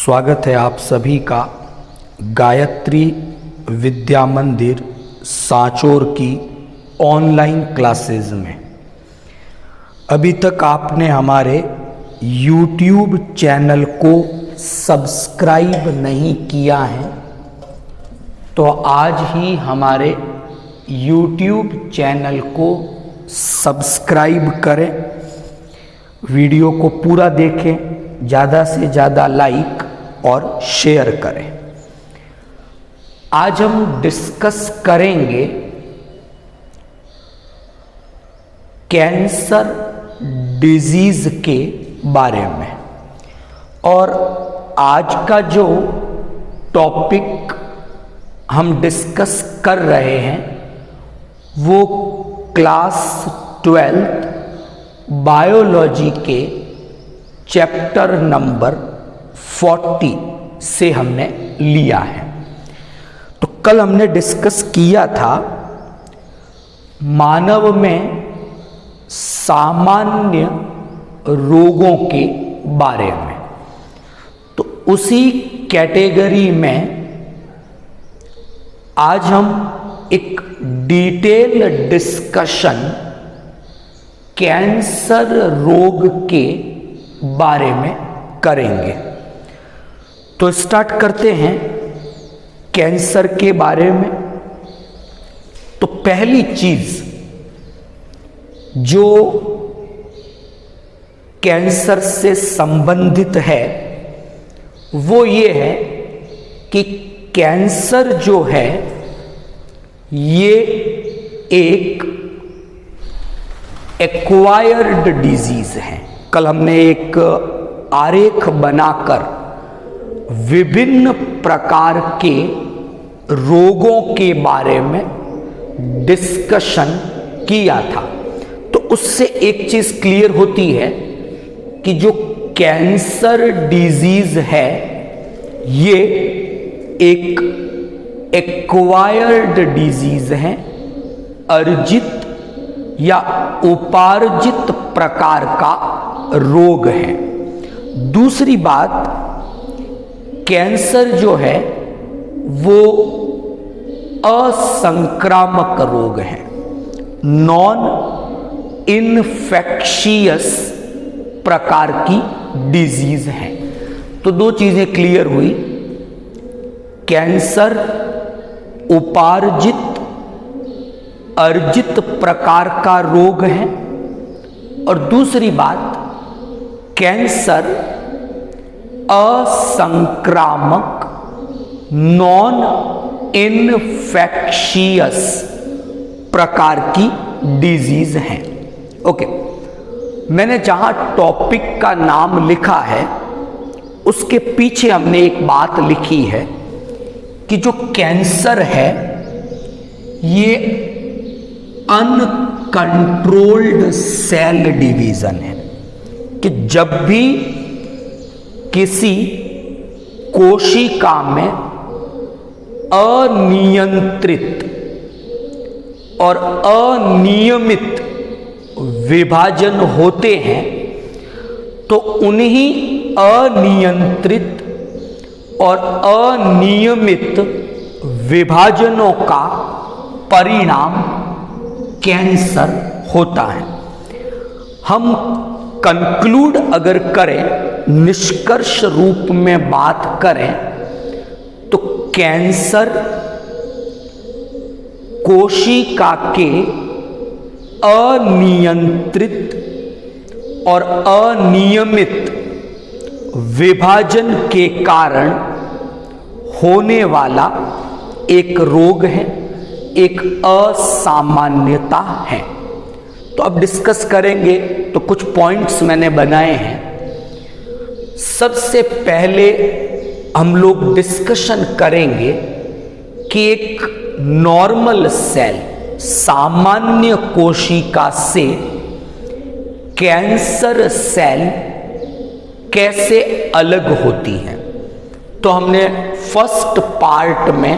स्वागत है आप सभी का गायत्री विद्या मंदिर सांचौर की ऑनलाइन क्लासेस में। अभी तक आपने हमारे YouTube चैनल को सब्सक्राइब नहीं किया है तो आज ही हमारे YouTube चैनल को सब्सक्राइब करें, वीडियो को पूरा देखें, ज़्यादा से ज़्यादा लाइक और शेयर करें। आज हम डिस्कस करेंगे कैंसर डिजीज के बारे में। और आज का जो टॉपिक हम डिस्कस कर रहे हैं वो क्लास 12 बायोलॉजी के चैप्टर नंबर 40 से हमने लिया है। तो कल हमने डिस्कस किया था मानव में सामान्य रोगों के बारे में। तो उसी कैटेगरी में आज हम एक डिटेल डिस्कशन कैंसर रोग के बारे में करेंगे। तो स्टार्ट करते हैं कैंसर के बारे में। तो पहली चीज जो कैंसर से संबंधित है वो ये है कि कैंसर जो है ये एक एक्वायर्ड डिजीज है। कल हमने एक आरेख बनाकर विभिन्न प्रकार के रोगों के बारे में डिस्कशन किया था। तो उससे एक चीज क्लियर होती है कि जो कैंसर डिजीज है ये एक एक्वायर्ड डिजीज है, अर्जित या उपार्जित प्रकार का रोग है। दूसरी बात, कैंसर जो है वो असंक्रामक रोग है, नॉन इन्फेक्शियस प्रकार की डिजीज है। तो दो चीजें क्लियर हुई, कैंसर उपार्जित अर्जित प्रकार का रोग है, और दूसरी बात कैंसर असंक्रामक नॉन इन्फेक्शियस प्रकार की डिजीज है। ओके, मैंने जहां टॉपिक का नाम लिखा है उसके पीछे हमने एक बात लिखी है कि जो कैंसर है ये अनकंट्रोल्ड सेल डिवीजन है, कि जब भी किसी कोशिका में अनियंत्रित और अनियमित विभाजन होते हैं तो उन्हीं अनियंत्रित और अनियमित विभाजनों का परिणाम कैंसर होता है। हम कंक्लूड अगर करें, निष्कर्ष रूप में बात करें तो कैंसर कोशिका के अनियंत्रित और अनियमित विभाजन के कारण होने वाला एक रोग है, एक असामान्यता है। तो अब डिस्कस करेंगे। तो कुछ पॉइंट्स मैंने बनाए हैं। सबसे पहले हम लोग डिस्कशन करेंगे कि एक नॉर्मल सेल, सामान्य कोशिका से कैंसर सेल कैसे अलग होती है। तो हमने फर्स्ट पार्ट में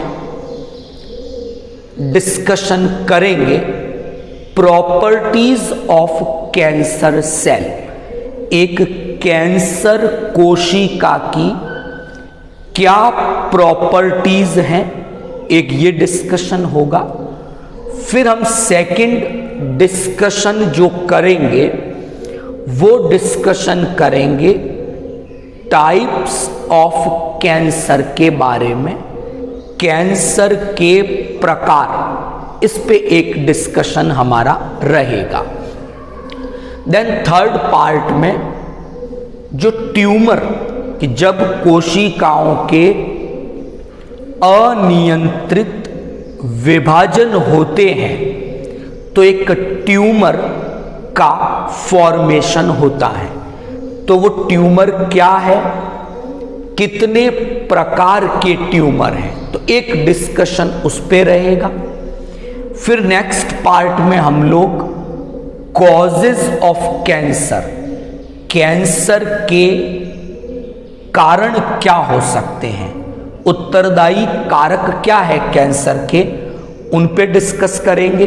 डिस्कशन करेंगे प्रॉपर्टीज ऑफ कैंसर सेल, एक कैंसर कोशिका की क्या प्रॉपर्टीज हैं, एक ये डिस्कशन होगा। फिर हम सेकंड डिस्कशन जो करेंगे वो डिस्कशन करेंगे टाइप्स ऑफ कैंसर के बारे में, कैंसर के प्रकार, इस पे एक डिस्कशन हमारा रहेगा। देन थर्ड पार्ट में जो ट्यूमर, कि जब कोशिकाओं के अनियंत्रित विभाजन होते हैं तो एक ट्यूमर का फॉर्मेशन होता है। तो वो ट्यूमर क्या है, कितने प्रकार के ट्यूमर हैं, तो एक डिस्कशन उस पे रहेगा। फिर नेक्स्ट पार्ट में हम लोग कॉजेज ऑफ कैंसर, कैंसर के कारण क्या हो सकते हैं, उत्तरदायी कारक क्या है कैंसर के, उन पे डिस्कस करेंगे।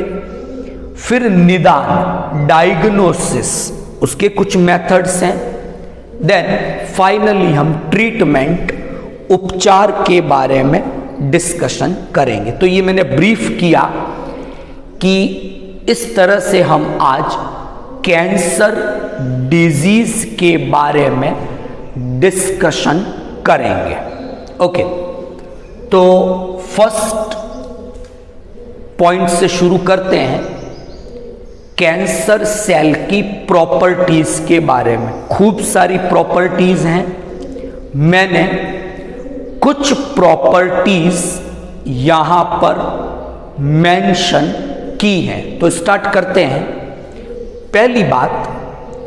फिर निदान, डायग्नोसिस, उसके कुछ मेथड्स हैं। देन फाइनली हम ट्रीटमेंट, उपचार के बारे में डिस्कशन करेंगे। तो ये मैंने ब्रीफ किया कि इस तरह से हम आज कैंसर डिजीज के बारे में डिस्कशन करेंगे। ओके, तो फर्स्ट पॉइंट से शुरू करते हैं, कैंसर सेल की प्रॉपर्टीज के बारे में। खूब सारी प्रॉपर्टीज हैं, मैंने कुछ प्रॉपर्टीज यहां पर मेंशन की हैं। तो स्टार्ट करते हैं। पहली बात,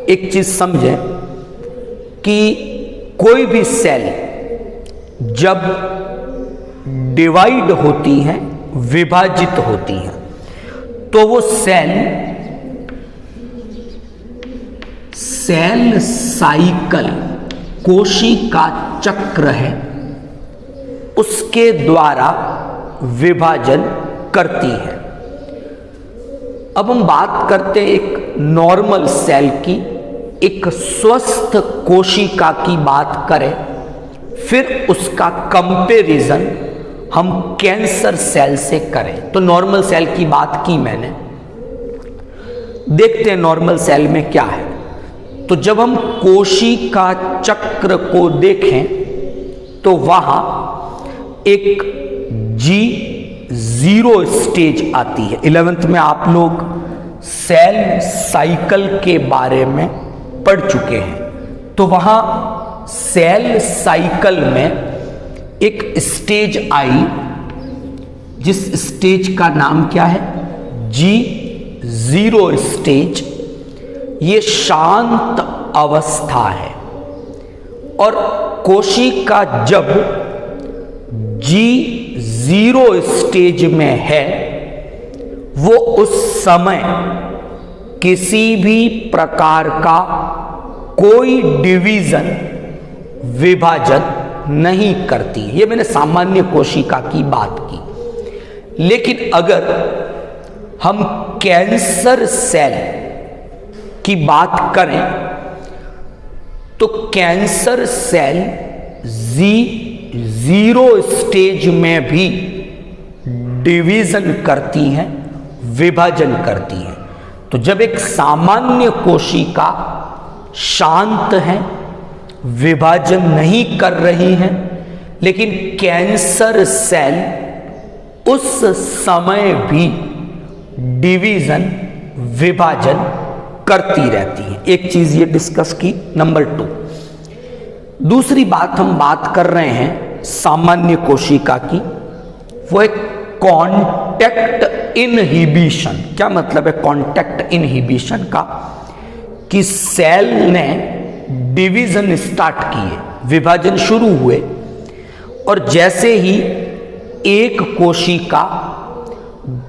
एक चीज समझें कि कोई भी सेल जब डिवाइड होती हैं, विभाजित होती हैं, तो वो सेल साइकिल, कोशिका चक्र है, उसके द्वारा विभाजन करती है। अब हम बात करते हैं एक नॉर्मल सेल की, एक स्वस्थ कोशिका की बात करें, फिर उसका कंपैरिजन हम कैंसर सेल से करें। तो नॉर्मल सेल की बात की मैंने, देखते हैं नॉर्मल सेल में क्या है। तो जब हम कोशिका चक्र को देखें तो वहां एक G0 स्टेज आती है। 11th में आप लोग सेल साइकिल के बारे में पढ़ चुके हैं। तो वहां सेल साइकिल में एक स्टेज आई, जिस स्टेज का नाम क्या है, G0 स्टेज। ये शांत अवस्था है, और कोशिका जब G0 स्टेज में है, वो उस समय किसी भी प्रकार का कोई डिवीजन, विभाजन नहीं करती। ये मैंने सामान्य कोशिका की बात की। लेकिन अगर हम कैंसर सेल की बात करें तो कैंसर सेल G0 स्टेज में भी डिवीजन करती हैं, विभाजन करती हैं। तो जब एक सामान्य कोशिका शांत है, विभाजन नहीं कर रही है, लेकिन कैंसर सेल उस समय भी डिवीजन, विभाजन करती रहती है। एक चीज ये डिस्कस की। नंबर 2, दूसरी बात हम बात कर रहे हैं सामान्य कोशिका की, वो एक कॉन्टैक्ट इनहिबिशन। क्या मतलब है कॉन्टैक्ट इनहिबिशन का, कि सेल ने डिवीजन स्टार्ट किए, विभाजन शुरू हुए, और जैसे ही एक कोशिका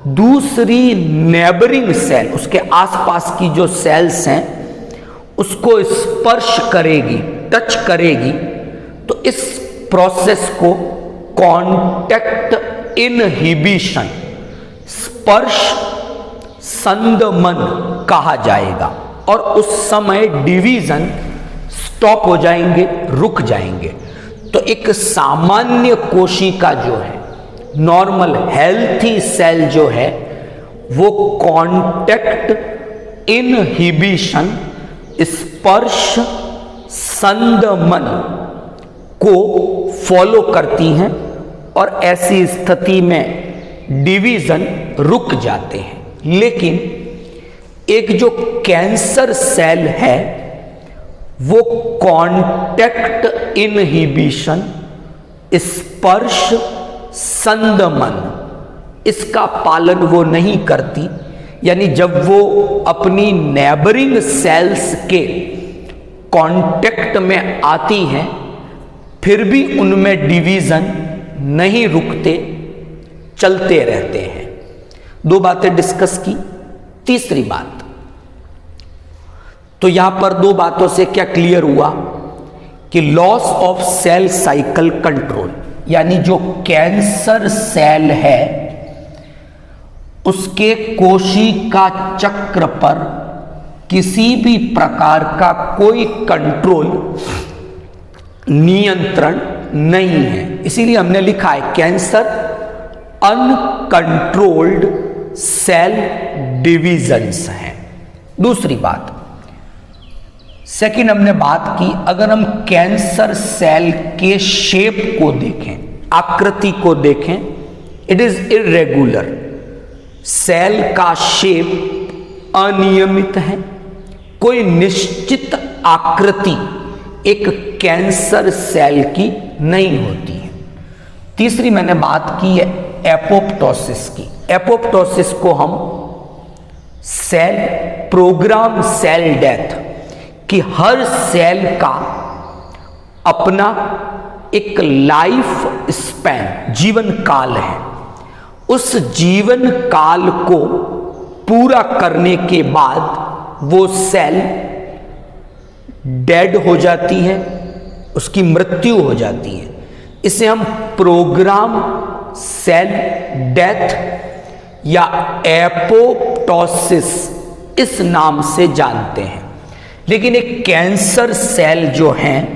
दूसरी नेबरिंग सेल, उसके आसपास की जो सेल्स हैं, उसको स्पर्श करेगी, टच करेगी, तो इस प्रोसेस को कॉन्टैक्ट इनहिबिशन, स्पर्श संदमन कहा जाएगा। और उस समय डिवीजन स्टॉप हो जाएंगे, रुक जाएंगे। तो एक सामान्य कोशिका जो है, नॉर्मल हेल्थी सेल जो है, वो कांटेक्ट इनहिबिशन, स्पर्श संदमन को फॉलो करती हैं और ऐसी स्थिति में डिवीजन रुक जाते हैं। लेकिन एक जो कैंसर सेल है वो कांटेक्ट इनहिबिशन, स्पर्श संदमन, इसका पालन वो नहीं करती। यानी जब वो अपनी नेबरिंग सेल्स के कांटेक्ट में आती हैं फिर भी उनमें डिवीजन नहीं रुकते, चलते रहते हैं। दो बातें डिस्कस की। तीसरी बात, तो यहां पर दो बातों से क्या क्लियर हुआ कि loss of cell cycle control, यानी जो कैंसर सेल है उसके कोशिका चक्र पर किसी भी प्रकार का कोई कंट्रोल, नियंत्रण नहीं है। इसीलिए हमने लिखा है कैंसर अनकंट्रोल्ड सेल डिविजन्स हैं। दूसरी बात, सेकंड हमने बात की, अगर हम कैंसर सेल के शेप को देखें, आकृति को देखें, इट इज इरेगुलर। सेल का शेप अनियमित है, कोई निश्चित आकृति एक कैंसर सेल की नहीं होती है। तीसरी मैंने बात की है एपोप्टोसिस की। एपोप्टोसिस को हम सेल प्रोग्राम सेल डेथ, कि हर सेल का अपना एक लाइफ स्पैन, जीवन काल है। उस जीवन काल को पूरा करने के बाद वो सेल डेड हो जाती है, उसकी मृत्यु हो जाती है। इसे हम प्रोग्राम सेल डेथ या एपोप्टोसिस इस नाम से जानते हैं। लेकिन एक कैंसर सेल जो है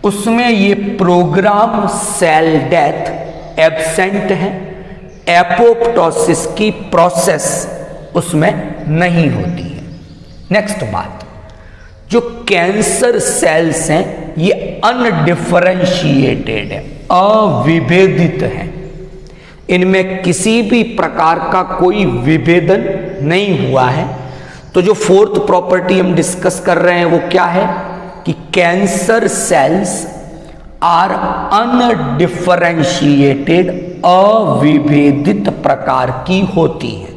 उसमें ये प्रोग्राम सेल डेथ एब्सेंट है, एपोप्टोसिस की प्रोसेस उसमें नहीं होती है। नेक्स्ट बात, जो कैंसर सेल्स हैं ये अनडिफरेंशिएटेड है, अविभेदित है। इनमें किसी भी प्रकार का कोई विभेदन नहीं हुआ है। तो जो फोर्थ प्रॉपर्टी हम डिस्कस कर रहे हैं वो क्या है कि कैंसर सेल्स आर अनडिफरेंशिएटेड, अविभेदित प्रकार की होती है।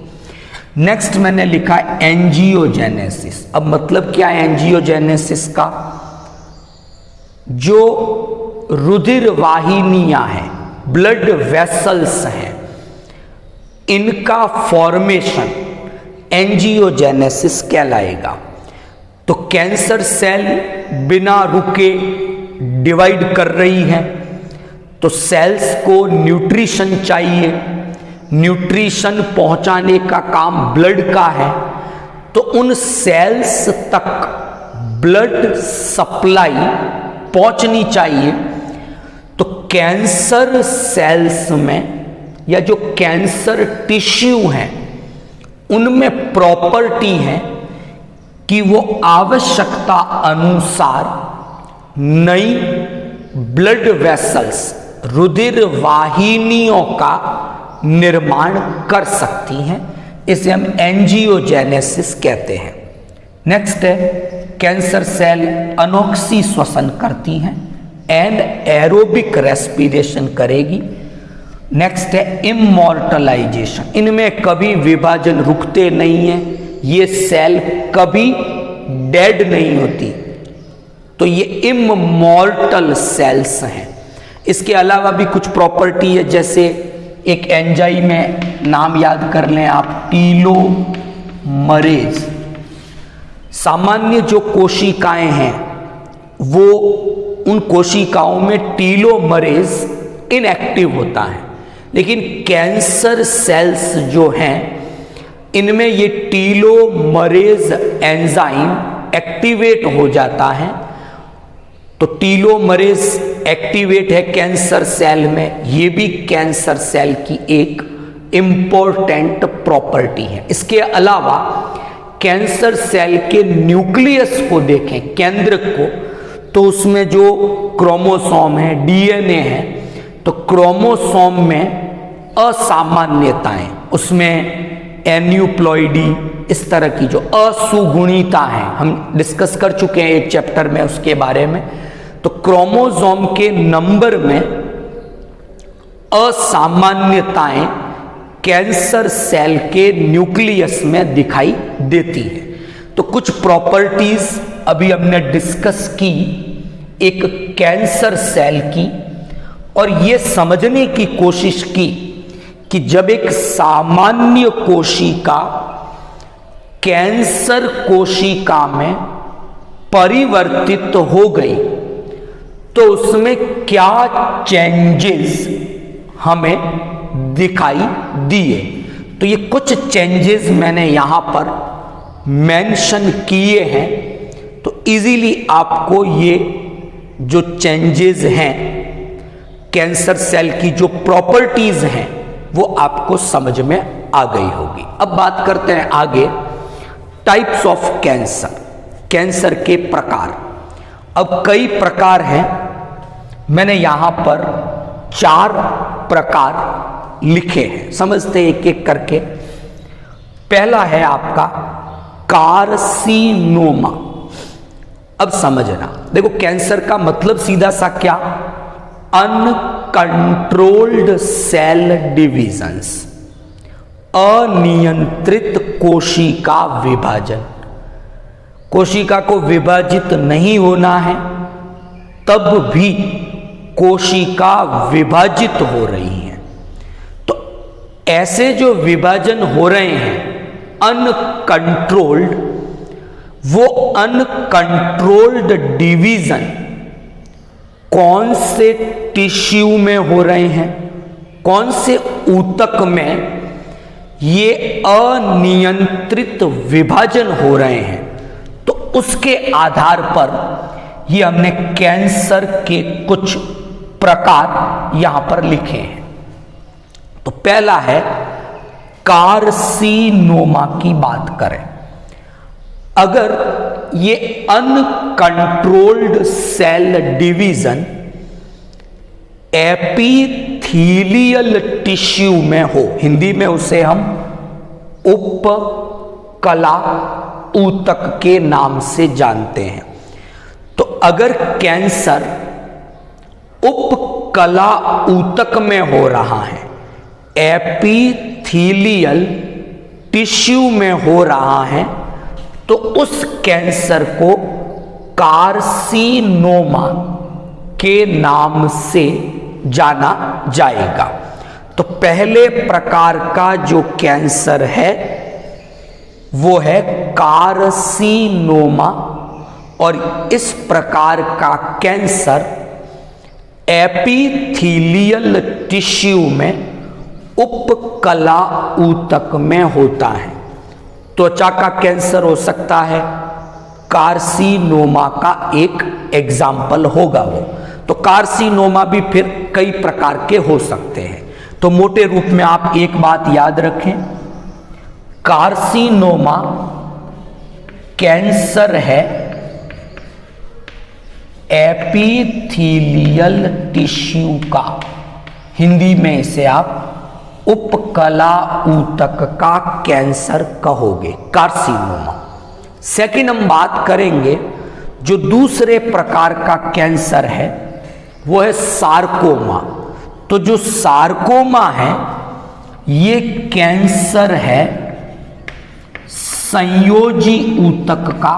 नेक्स्ट मैंने लिखा एंजियोजेनेसिस। अब मतलब क्या है एंजियोजेनेसिस का? जो रुधिर वाहिनियां हैं, ब्लड वेसल्स हैं, इनका फॉर्मेशन एंजियोजेनेसिस कहलाएगा। तो कैंसर सेल बिना रुके डिवाइड कर रही है, तो सेल्स को न्यूट्रिशन चाहिए, न्यूट्रिशन पहुंचाने का काम ब्लड का है। तो उन सेल्स तक ब्लड सप्लाई पहुंचनी चाहिए। तो कैंसर सेल्स में या जो कैंसर टिश्यू हैं उनमें प्रॉपर्टी है कि वो आवश्यकता अनुसार नई ब्लड वेसल्स, रुधिर वाहिनियों का निर्माण कर सकती हैं। इसे हम एंजियोजेनेसिस कहते हैं। नेक्स्ट है कैंसर सेल अनोक्सी श्वसन करती हैं एंड एरोबिक रेस्पिरेशन करेगी। नेक्स्ट है इमॉर्टलाइजेशन। इनमें कभी विभाजन रुकते नहीं है, ये सेल कभी डेड नहीं होती, तो ये इमॉर्टल सेल्स हैं। इसके अलावा भी कुछ प्रॉपर्टी है, जैसे एक एंजाइम है, नाम याद कर लें आप, टीलोमरेज। सामान्य जो कोशिकाएं हैं वो उन कोशिकाओं में टीलोमरेज इनएक्टिव होता है, लेकिन कैंसर सेल्स जो हैं इनमें ये टीलोमरेज एंजाइम एक्टिवेट हो जाता है। तो टीलोमरेज एक्टिवेट है कैंसर सेल में, ये भी कैंसर सेल की एक इंपॉर्टेंट प्रॉपर्टी है। इसके अलावा कैंसर सेल के न्यूक्लियस को देखें, केंद्र को, तो उसमें जो क्रोमोसोम है, डीएनए है, तो क्रोमोसोम में असामान्यताएं, उसमें एन्यूप्लॉइडी, इस तरह की जो असुगुणिता है, हम डिस्कस कर चुके हैं एक चैप्टर में उसके बारे में। तो क्रोमोसोम के नंबर में असामान्यताएं कैंसर सेल के न्यूक्लियस में दिखाई देती है। तो कुछ प्रॉपर्टीज अभी हमने डिस्कस की एक कैंसर सेल की, और ये समझने की कोशिश की कि जब एक सामान्य कोशिका कैंसर कोशिका में परिवर्तित हो गई तो उसमें क्या चेंजेस हमें दिखाई दिए। तो ये कुछ चेंजेस मैंने यहां पर मेंशन किए हैं, तो इजीली आपको ये जो चेंजेस हैं कैंसर सेल की, जो प्रॉपर्टीज हैं, वो आपको समझ में आ गई होगी। अब बात करते हैं आगे टाइप्स ऑफ कैंसर, कैंसर के प्रकार। अब कई प्रकार हैं, मैंने यहां पर 4 प्रकार लिखे हैं, समझते हैं एक एक करके। पहला है आपका कार्सिनोमा। अब समझना, देखो कैंसर का मतलब सीधा सा क्या, अनकंट्रोल्ड सेल डिविजन्स, अनियंत्रित कोशिका विभाजन। कोशिका को विभाजित नहीं होना है, तब भी कोशिका विभाजित हो रही है। तो ऐसे जो विभाजन हो रहे हैं अनकंट्रोल्ड, वो अनकंट्रोल्ड डिवीजन कौन से टिश्यू में हो रहे हैं, कौन से ऊतक में ये अनियंत्रित विभाजन हो रहे हैं, तो उसके आधार पर ये हमने कैंसर के कुछ प्रकार यहां पर लिखे हैं। तो पहला है कार्सिनोमा की बात करें, अगर ये uncontrolled cell division epithelial tissue में हो, हिंदी में उसे हम उपकला ऊतक के नाम से जानते हैं। तो अगर कैंसर उपकला ऊतक में हो रहा है, एपिथेलियल टिश्यू में हो रहा है, तो उस कैंसर को कार्सिनोमा के नाम से जाना जाएगा। तो पहले प्रकार का जो कैंसर है वो है कार्सिनोमा, और इस प्रकार का कैंसर एपिथेलियल टिश्यू में उपकला ऊतक में होता है। त्वचा का कैंसर हो सकता है, कार्सिनोमा का एक एग्जाम्पल होगा वो। तो कार्सिनोमा भी फिर कई प्रकार के हो सकते हैं। तो मोटे रूप में आप एक बात याद रखें, कार्सिनोमा कैंसर है एपिथेलियल टिश्यू का, हिंदी में इसे आप उपकला ऊतक का कैंसर कहोगे, कार्सिनोमा। सेकंड हम बात करेंगे जो दूसरे प्रकार का कैंसर है वो है सार्कोमा। तो जो सार्कोमा है ये कैंसर है संयोजी ऊतक का,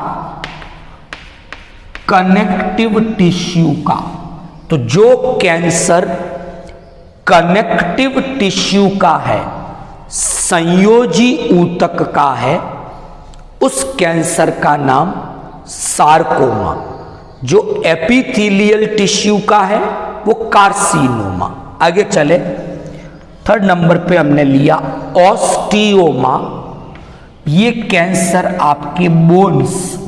कनेक्टिव टिश्यू का। तो जो कैंसर कनेक्टिव टिश्यू का है, संयोजी ऊतक का है, उस कैंसर का नाम सार्कोमा। जो एपिथेलियल टिश्यू का है वो कार्सिनोमा। आगे चले, थर्ड नंबर पे हमने लिया ऑस्टियोमा। ये कैंसर आपके बोन्स,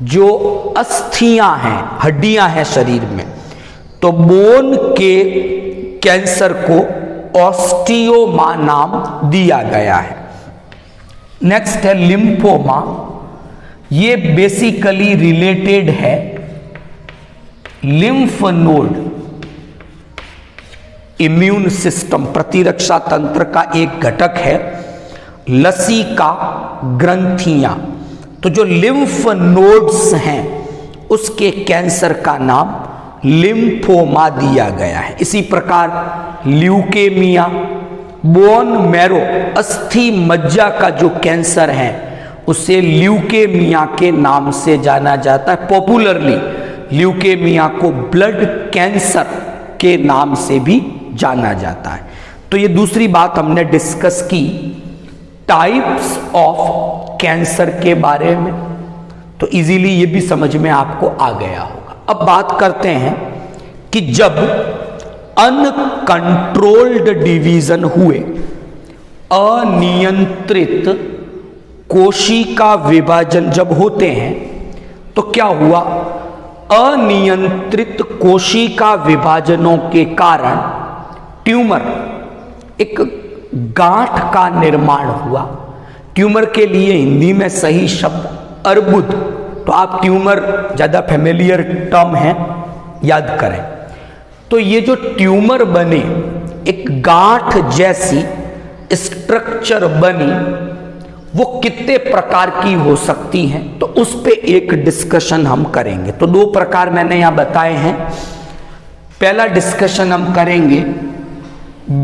जो अस्थियां हैं, हड्डियां हैं शरीर में, तो बोन के कैंसर को ऑस्टियोमा नाम दिया गया है। नेक्स्ट है लिम्फोमा। ये बेसिकली रिलेटेड है लिम्फ नोड, इम्यून सिस्टम, प्रतिरक्षा तंत्र का एक घटक है। लसिका ग्रंथियां, तो जो लिम्फ नोड्स हैं उसके कैंसर का नाम लिम्फोमा दिया गया है। इसी प्रकार ल्यूकेमिया, बोन मैरो, अस्थि मज्जा का जो कैंसर है उसे ल्यूकेमिया के नाम से जाना जाता है। पॉपुलरली ल्यूकेमिया को ब्लड कैंसर के नाम से भी जाना जाता है। तो ये दूसरी बात हमने डिस्कस की टाइप्स ऑफ कैंसर के बारे में, तो इजीली ये भी समझ में आपको आ गया होगा। अब बात करते हैं कि जब अनकंट्रोल्ड डिवीजन हुए, अनियंत्रित कोशिका विभाजन जब होते हैं, तो क्या हुआ, अनियंत्रित कोशिका विभाजनों के कारण ट्यूमर, एक गांठ का निर्माण हुआ। ट्यूमर के लिए हिंदी में सही शब्द अर्बुद, तो आप ट्यूमर ज़्यादा फेमिलियर टर्म है, याद करें। तो ये जो ट्यूमर बने, एक गांठ जैसी स्ट्रक्चर बनी, वो कितने प्रकार की हो सकती हैं, तो उस पे एक डिस्कशन हम करेंगे। तो दो प्रकार मैंने यहां बताए हैं। पहला डिस्कशन हम करेंगे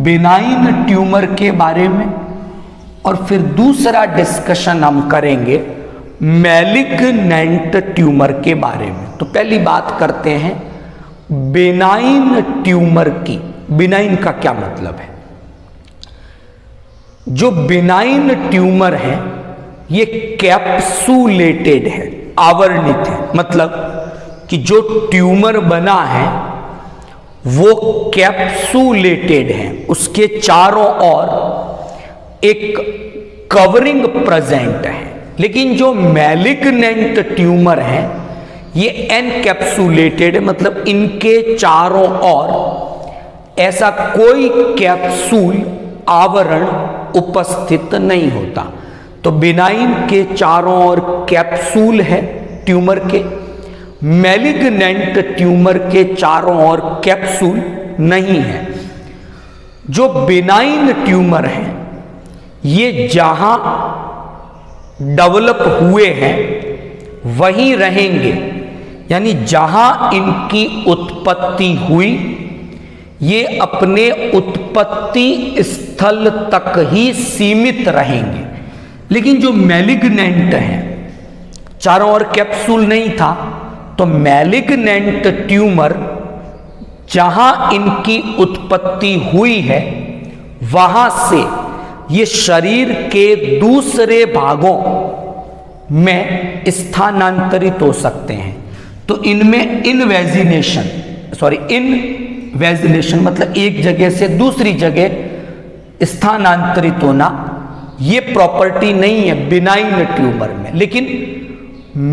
बिनाइन ट्यूमर के बारे में, और फिर दूसरा डिस्कशन हम करेंगे मैलिग्नेंट ट्यूमर के बारे में। तो पहली बात करते हैं बिनाइन ट्यूमर की। बिनाइन का क्या मतलब है? जो बिनाइन ट्यूमर है ये कैप्सुलेटेड है, आवरणित है। मतलब कि जो ट्यूमर बना है वो कैप्सुलेटेड है, उसके चारों ओर एक कवरिंग प्रेजेंट है। लेकिन जो मैलिग्नेंट ट्यूमर है ये एनकैप्सुलेटेड है, मतलब इनके चारों ओर ऐसा कोई कैप्सूल, आवरण उपस्थित नहीं होता। तो बिनाइन के चारों ओर कैप्सूल है ट्यूमर के, मैलिग्नेंट ट्यूमर के चारों ओर कैप्सूल नहीं है। जो बिनाइन ट्यूमर है ये जहां डेवलप हुए हैं वहीं रहेंगे, यानी जहां इनकी उत्पत्ति हुई ये अपने उत्पत्ति स्थल तक ही सीमित रहेंगे। लेकिन जो मैलिग्नेंट है, चारों ओर कैप्सूल नहीं था, तो मैलिग्नेंट ट्यूमर जहां इनकी उत्पत्ति हुई है वहां से ये शरीर के दूसरे भागों में स्थानांतरित हो सकते हैं। तो इनमें इनवेजिनेशन मतलब एक जगह से दूसरी जगह स्थानांतरित होना, ये प्रॉपर्टी नहीं है बिनाइन ट्यूमर में। लेकिन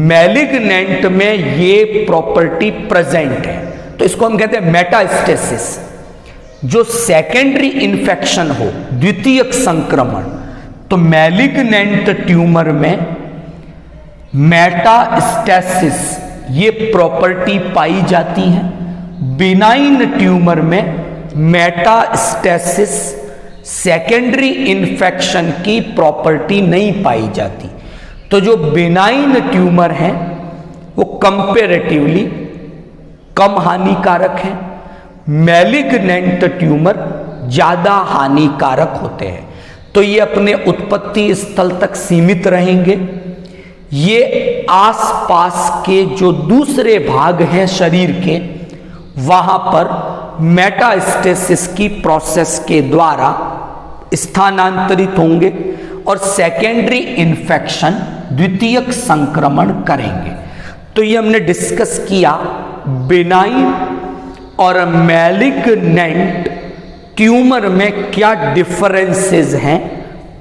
मैलिग्नेंट में ये प्रॉपर्टी प्रेजेंट है। तो इसको हम कहते हैं मेटास्टेसिस। जो सेकेंडरी इन्फेक्शन हो, द्वितीयक संक्रमण, तो मैलिग्नेंट ट्यूमर में मेटास्टेसिस ये प्रॉपर्टी पाई जाती है। बिनाइन ट्यूमर में मेटास्टेसिस, सेकेंडरी इन्फेक्शन की प्रॉपर्टी नहीं पाई जाती। तो जो बिनाइन ट्यूमर है वो कंपैरेटिवली कम हानिकारक है, मैलिग्नेंट ट्यूमर ज्यादा हानिकारक होते हैं। तो ये अपने उत्पत्ति स्थल तक सीमित रहेंगे। ये आसपास के जो दूसरे भाग हैं शरीर के, वहां पर मेटास्टेसिस की प्रोसेस के द्वारा स्थानांतरित होंगे और सेकेंडरी इन्फेक्शन, द्वितीयक संक्रमण करेंगे। तो ये हमने डिस्कस किया बिनाइन और मैलिग्नेंट ट्यूमर में क्या डिफरेंसेस हैं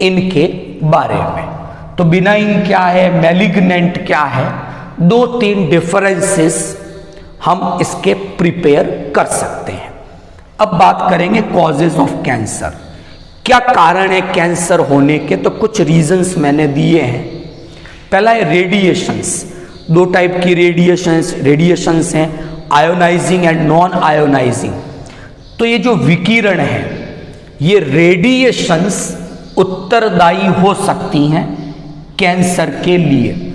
इनके बारे में। तो बिनाइन क्या है, मैलिग्नेंट क्या है, 2-3 डिफरेंसेस हम इसके प्रिपेयर कर सकते हैं। अब बात करेंगे कॉजेज ऑफ कैंसर। क्या कारण है कैंसर होने के? तो कुछ रीजंस मैंने दिए हैं। पहला है रेडिएशंस। 2 टाइप की रेडिएशंस हैं, आयोनाइजिंग एंड नॉन आयोनाइजिंग। तो ये जो विकिरण है, ये रेडिएशंस उत्तरदायी हो सकती हैं कैंसर के लिए।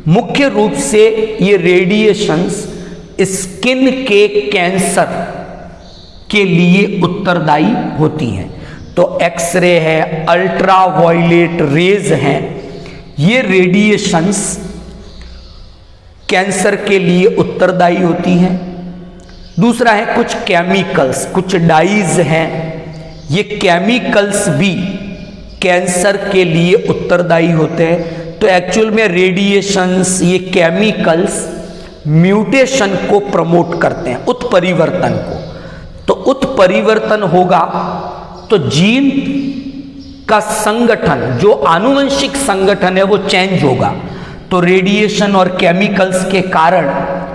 मुख्य रूप से ये रेडिएशंस स्किन के कैंसर के लिए उत्तरदायी होती हैं। तो एक्सरे है, अल्ट्रावायलेट रेज हैं, ये रेडिएशंस कैंसर के लिए उत्तरदायी होती हैं। दूसरा है कुछ केमिकल्स, कुछ डाइज हैं, ये केमिकल्स भी कैंसर के लिए उत्तरदायी होते हैं। तो एक्चुअल में रेडिएशंस, ये केमिकल्स म्यूटेशन को प्रमोट करते हैं, उत्परिवर्तन को। तो उत्परिवर्तन होगा तो जीन का संगठन, जो आनुवंशिक संगठन है, वो चेंज होगा। तो रेडिएशन और केमिकल्स के कारण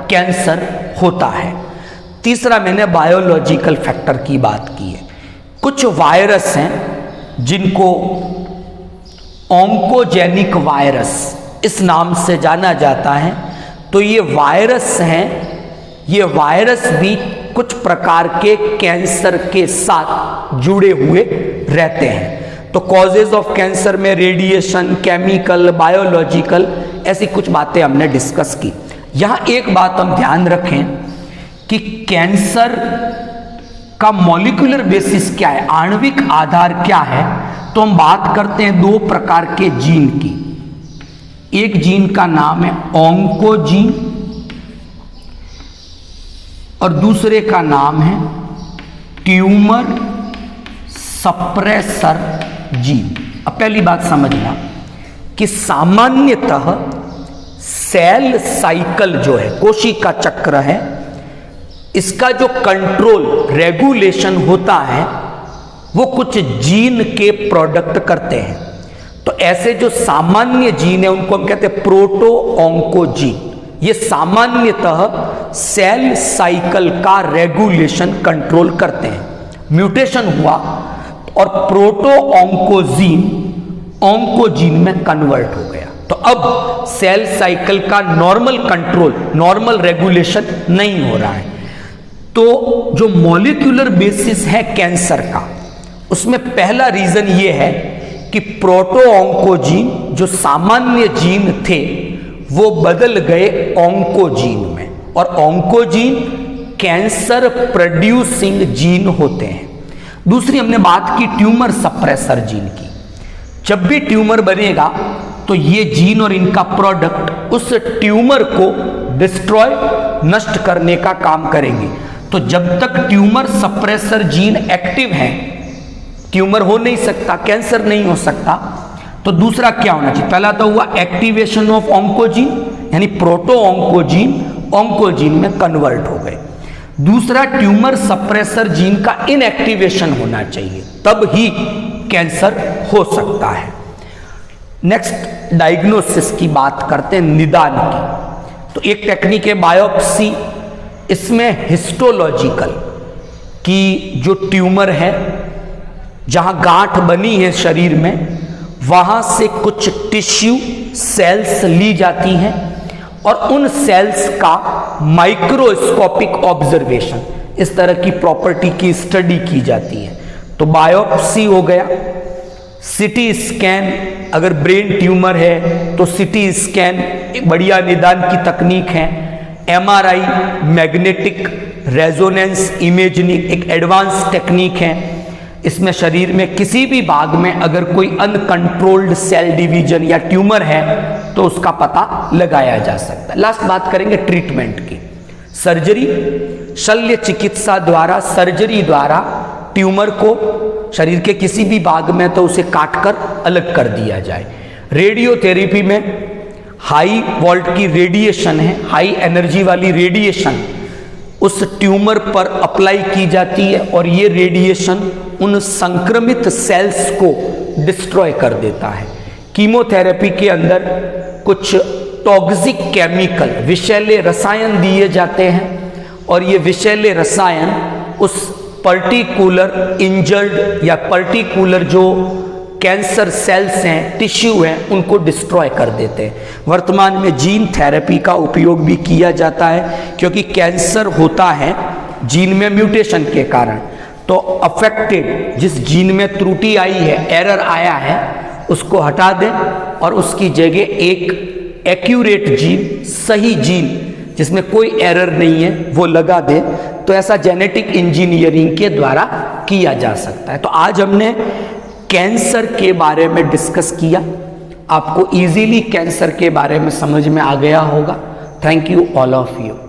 कैंसर होता है। तीसरा मैंने बायोलॉजिकल फैक्टर की बात की है। कुछ वायरस हैं जिनको ऑन्कोजेनिक वायरस इस नाम से जाना जाता है। तो ये वायरस हैं, ये वायरस भी कुछ प्रकार के कैंसर के साथ जुड़े हुए रहते हैं। तो कॉजेज ऑफ कैंसर में रेडिएशन, केमिकल, बायोलॉजिकल, ऐसी कुछ बातें हमने डिस्कस की। यहां एक बात हम ध्यान रखें कि कैंसर का मॉलिक्यूलर बेसिस क्या है, आणविक आधार क्या है। तो हम बात करते हैं 2 प्रकार के जीन की। एक जीन का नाम है ऑन्कोजीन और दूसरे का नाम है ट्यूमर सप्रेसर जीन। अब पहली बात समझना कि सामान्यतः सेल साइकिल जो है, कोशिका चक्र है, इसका जो कंट्रोल, रेगुलेशन होता है, वो कुछ जीन के प्रोडक्ट करते हैं। तो ऐसे जो सामान्य जीन है उनको हम कहते हैं प्रोटो ऑन्कोजीन। ये सामान्यतः सेल साइकिल का रेगुलेशन कंट्रोल करते हैं। म्यूटेशन हुआ और प्रोटो ऑन्कोजीन में कन्वर्ट हो गया, तो अब सेल साइकिल का नॉर्मल कंट्रोल, नॉर्मल रेगुलेशन नहीं हो रहा है। तो जो मॉलिक्यूलर बेसिस है कैंसर का, उसमें पहला रीजन ये है कि प्रोटो ऑन्कोजीन जो सामान्य जीन थे वो बदल गए ऑन्कोजीन में, और ऑन्कोजीन कैंसर प्रोड्यूसिंग जीन होते हैं। दूसरी हमने बात की ट्यूमर सप्रेसर जीन की। जब भी ट्यूमर बनेगा तो ये जीन और इनका प्रोडक्ट उस ट्यूमर को डिस्ट्रॉय, नष्ट करने का काम करेंगे। तो जब तक ट्यूमर सप्रेसर जीन एक्टिव है, ट्यूमर हो नहीं सकता, कैंसर नहीं हो सकता। तो दूसरा क्या होना चाहिए? पहला तो हुआ एक्टिवेशन ऑफ ऑन्कोजीन, यानी प्रोटो ऑन्कोजीन में कन्वर्ट हो गए। दूसरा ट्यूमर सप्रेसर जीन का इनएक्टिवेशन होना चाहिए, तब ही कैंसर हो सकता है। नेक्स्ट डायग्नोसिस की बात करते हैं, निदान की। तो एक टेक्निक है बायोप्सी। इसमें हिस्टोलॉजिकल की जो ट्यूमर है, जहां गांठ बनी है शरीर में, वहां से कुछ टिश्यू सेल्स ली जाती हैं और उन सेल्स का माइक्रोस्कोपिक ऑब्जर्वेशन, इस तरह की प्रॉपर्टी की स्टडी की जाती है। तो बायोप्सी हो गया, सिटी स्कैन, अगर ब्रेन ट्यूमर है तो सिटी स्कैन एक बढ़िया निदान की तकनीक है। एमआरआई, मैग्नेटिक रेजोनेंस इमेजिंग एक एडवांस टेक्निक है। इसमें शरीर में किसी भी भाग में अगर कोई अनकंट्रोल्ड सेल डिवीजन या ट्यूमर है तो उसका पता लगाया जा सकता है। लास्ट बात करेंगे ट्रीटमेंट की। सर्जरी, शल्य चिकित्सा द्वारा, सर्जरी द्वारा ट्यूमर को शरीर के किसी भी भाग में तो उसे काटकर अलग कर दिया जाए। रेडियोथेरेपी में हाई वोल्ट की रेडिएशन है, हाई एनर्जी वाली रेडिएशन उस ट्यूमर पर अप्लाई की जाती है और ये रेडिएशन उन संक्रमित सेल्स को डिस्ट्रॉय कर देता है। कीमोथेरेपी के अंदर कुछ टॉक्सिक केमिकल, विषैले रसायन दिए जाते हैं और ये विषैले रसायन उस पर्टिकुलर इंजर्ड या पर्टिकुलर जो कैंसर सेल्स हैं, टिश्यू हैं, उनको डिस्ट्रॉय कर देते हैं। वर्तमान में जीन थेरेपी का उपयोग भी किया जाता है क्योंकि कैंसर होता है जीन में म्यूटेशन के कारण। तो अफेक्टेड जिस जीन में त्रुटि आई है, एरर आया है, उसको हटा दें और उसकी जगह एक एक्यूरेट जीन, सही जीन जिसमें कोई एरर नहीं है, वो लगा दें। तो ऐसा जेनेटिक इंजीनियरिंग के द्वारा किया जा सकता है। तो आज हमने कैंसर के बारे में डिस्कस किया। आपको इजीली कैंसर के बारे में समझ में आ गया होगा। Thank you all of you.